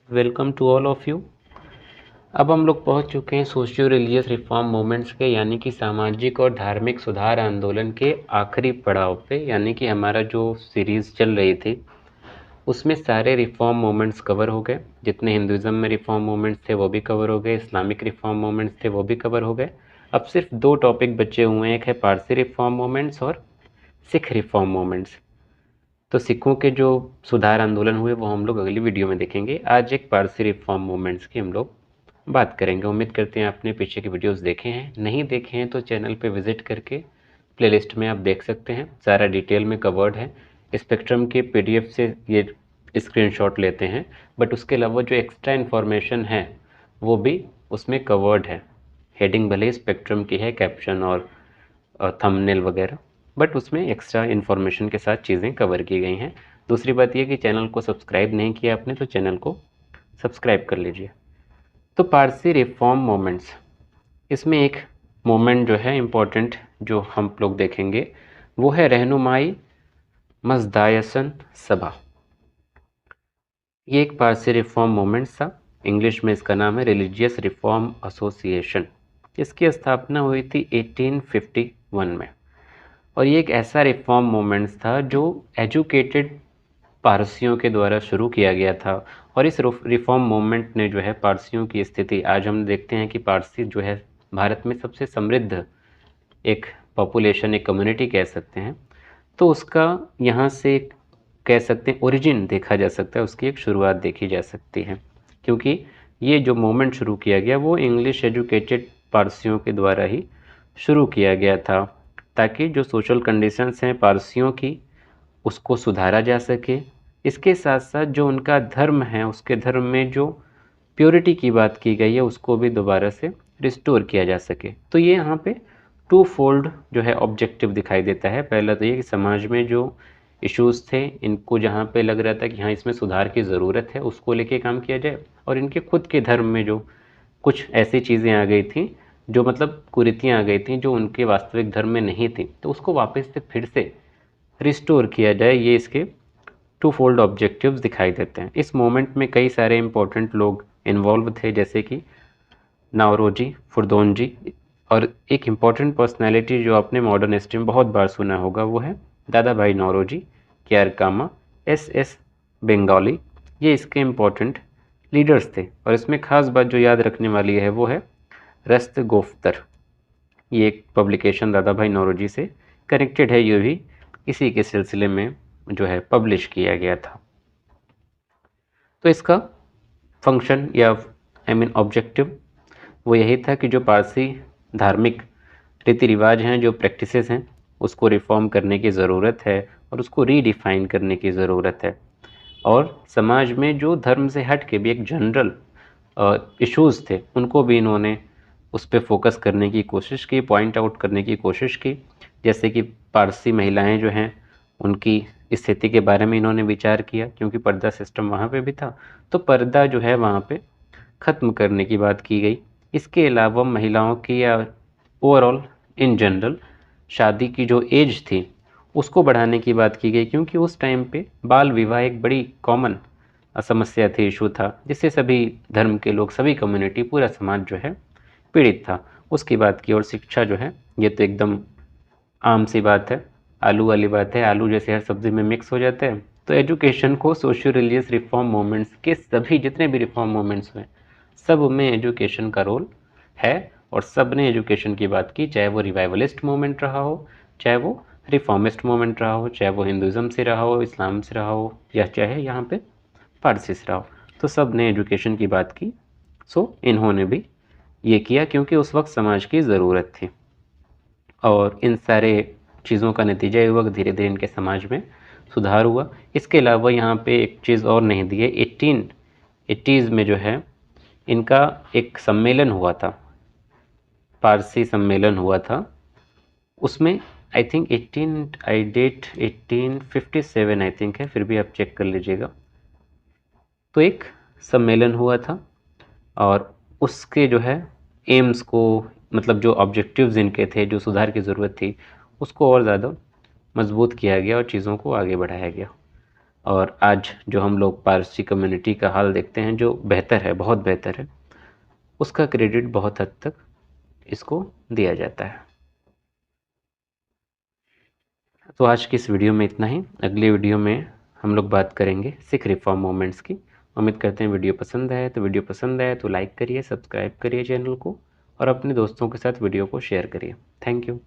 Welcome to all of you. अब हम लोग पहुंच चुके हैं सोशियो रिलीजियस रिफॉर्म मूवमेंट्स के यानी कि सामाजिक और धार्मिक सुधार आंदोलन के आखिरी पड़ाव पे। यानी कि हमारा जो सीरीज़ चल रही थी उसमें सारे रिफॉर्म मूवमेंट्स कवर हो गए। जितने हिंदुज़म में रिफॉर्म मूवमेंट्स थे वो भी कवर हो गए, इस्लामिक रिफॉर्म मूवमेंट्स थे वो भी कवर हो गए। अब सिर्फ दो टॉपिक बचे हुए हैं, एक है पारसी रिफॉर्म मूवमेंट्स और सिख रिफॉर्म मूवमेंट्स। तो सिखों के जो सुधार आंदोलन हुए वो हम लोग अगली वीडियो में देखेंगे। आज एक पारसी रिफॉर्म मूवमेंट्स की हम लोग बात करेंगे। उम्मीद करते हैं आपने पीछे के वीडियोस देखे हैं, नहीं देखे हैं तो चैनल पे विजिट करके प्लेलिस्ट में आप देख सकते हैं, सारा डिटेल में कवर्ड है। स्पेक्ट्रम के पीडीएफ से ये स्क्रीनशॉट लेते हैं, बट उसके अलावा जो एक्स्ट्रा इन्फॉर्मेशन है वो भी उसमें कवर्ड है। हेडिंग भले ही स्पेक्ट्रम की है, कैप्शन और थंबनेल वगैरह, बट उसमें एक्स्ट्रा इन्फॉर्मेशन के साथ चीज़ें कवर की गई हैं। दूसरी बात यह कि चैनल को सब्सक्राइब नहीं किया आपने तो चैनल को सब्सक्राइब कर लीजिए। तो पारसी रिफॉर्म मोमेंट्स, इसमें एक मोमेंट जो है इम्पोर्टेंट जो हम लोग देखेंगे वो है रहनुमाई मजदायसन सभा। ये एक पारसी रिफॉर्म मोमेंट था। इंग्लिश में इसका नाम है रिलीजियस रिफॉर्म एसोसिएशन। इसकी स्थापना हुई थी 1851 में और ये एक ऐसा रिफॉर्म मूवमेंट्स था जो एजुकेटेड पारसियों के द्वारा शुरू किया गया था। और इस रिफॉर्म मूवमेंट ने जो है पारसियों की स्थिति, आज हम देखते हैं कि पारसी जो है भारत में सबसे समृद्ध एक पॉपुलेशन, एक कम्युनिटी कह सकते हैं, तो उसका यहाँ से कह सकते हैं ओरिजिन देखा जा सकता है, उसकी एक शुरुआत देखी जा सकती है। क्योंकि ये जो मूवमेंट शुरू किया गया वो इंग्लिश एजुकेटेड पारसियों के द्वारा ही शुरू किया गया था, ताकि जो सोशल कंडीशंस हैं पारसियों की उसको सुधारा जा सके। इसके साथ साथ जो उनका धर्म है, उसके धर्म में जो प्योरिटी की बात की गई है उसको भी दोबारा से रिस्टोर किया जा सके। तो ये यहाँ पे टू फोल्ड जो है ऑब्जेक्टिव दिखाई देता है। पहला तो ये कि समाज में जो इश्यूज़ थे इनको जहाँ पे लग रहा था कि हाँ इसमें सुधार की ज़रूरत है उसको लेके काम किया जाए, और इनके खुद के धर्म में जो कुछ ऐसी चीज़ें आ गई थी जो मतलब कुरीतियाँ आ गई थी जो उनके वास्तविक धर्म में नहीं थी, तो उसको वापस से फिर से रिस्टोर किया जाए। ये इसके टू फोल्ड ऑब्जेक्टिव्स दिखाई देते हैं। इस मोमेंट में कई सारे इंपॉर्टेंट लोग इन्वॉल्व थे, जैसे कि नावरोजी, फुरदोनजी, और एक इम्पॉर्टेंट पर्सनैलिटी जो आपने मॉडर्न हिस्ट्री में बहुत बार सुना होगा वो है दादा भाई नौरोजी, क्यारकामा, एस बंगाली। ये इसके इम्पॉर्टेंट लीडर्स थे। और इसमें ख़ास बात जो याद रखने वाली है वो है रस्त गोफ्तर। ये एक पब्लिकेशन दादा भाई नौरोजी से कनेक्टेड है, ये भी इसी के सिलसिले में जो है पब्लिश किया गया था। तो इसका फंक्शन या ऑब्जेक्टिव वो यही था कि जो पारसी धार्मिक रीति रिवाज हैं, जो प्रैक्टिसेस हैं, उसको रिफॉर्म करने की ज़रूरत है और उसको रीडिफाइन करने की ज़रूरत है। और समाज में जो धर्म से हट के भी एक जनरल इश्यूज़ थे उनको भी इन्होंने उस पर फोकस करने की कोशिश की, पॉइंट आउट करने की कोशिश की। जैसे कि पारसी महिलाएं जो हैं उनकी स्थिति के बारे में इन्होंने विचार किया, क्योंकि पर्दा सिस्टम वहाँ पे भी था, तो पर्दा जो है वहाँ पे ख़त्म करने की बात की गई। इसके अलावा महिलाओं की या ओवरऑल इन जनरल शादी की जो एज थी उसको बढ़ाने की बात की गई, क्योंकि उस टाइम पे बाल विवाह एक बड़ी कॉमन समस्या थी, इशू था, जिससे सभी धर्म के लोग, सभी कम्युनिटी, पूरा समाज जो है पीड़ित था। उसकी बात की। और शिक्षा जो है ये तो एकदम आम सी बात है, आलू वाली बात है, आलू जैसे हर सब्जी में मिक्स हो जाते हैं। तो एजुकेशन को सोशियो रिलीजियस रिफॉर्म मूवमेंट्स के सभी जितने भी रिफॉर्म मूवमेंट्स हुए सब में एजुकेशन का रोल है, और सब ने एजुकेशन की बात की, चाहे वो रिवाइवलिस्ट मूवमेंट रहा हो, चाहे वो रिफॉर्मिस्ट मूवमेंट रहा हो, चाहे वो हिंदुज़म से रहा हो, इस्लाम से रहा हो, या चाहे यहाँ पे पारसी से रहा हो, तो सब ने एजुकेशन की बात की। सो इन्होंने भी ये किया क्योंकि उस वक्त समाज की ज़रूरत थी, और इन सारे चीज़ों का नतीजा ये हुआ कि धीरे धीरे इनके समाज में सुधार हुआ। इसके अलावा यहाँ पे एक चीज़ और नहीं दी है, 1880s में जो है इनका एक सम्मेलन हुआ था, पारसी सम्मेलन हुआ था। उसमें आई थिंक 1857 आई थिंक है, फिर भी आप चेक कर लीजिएगा। तो एक सम्मेलन हुआ था और उसके जो है एम्स को, मतलब जो ऑब्जेक्टिव्स इनके थे, जो सुधार की ज़रूरत थी, उसको और ज़्यादा मजबूत किया गया और चीज़ों को आगे बढ़ाया गया। और आज जो हम लोग पारसी कम्युनिटी का हाल देखते हैं जो बेहतर है, बहुत बेहतर है, उसका क्रेडिट बहुत हद तक इसको दिया जाता है। तो आज की इस वीडियो में इतना ही। अगली वीडियो में हम लोग बात करेंगे सिख रिफॉर्म मूवमेंट्स की। उम्मीद करते हैं वीडियो पसंद आए तो लाइक करिए, सब्सक्राइब करिए चैनल को और अपने दोस्तों के साथ वीडियो को शेयर करिए। Thank you.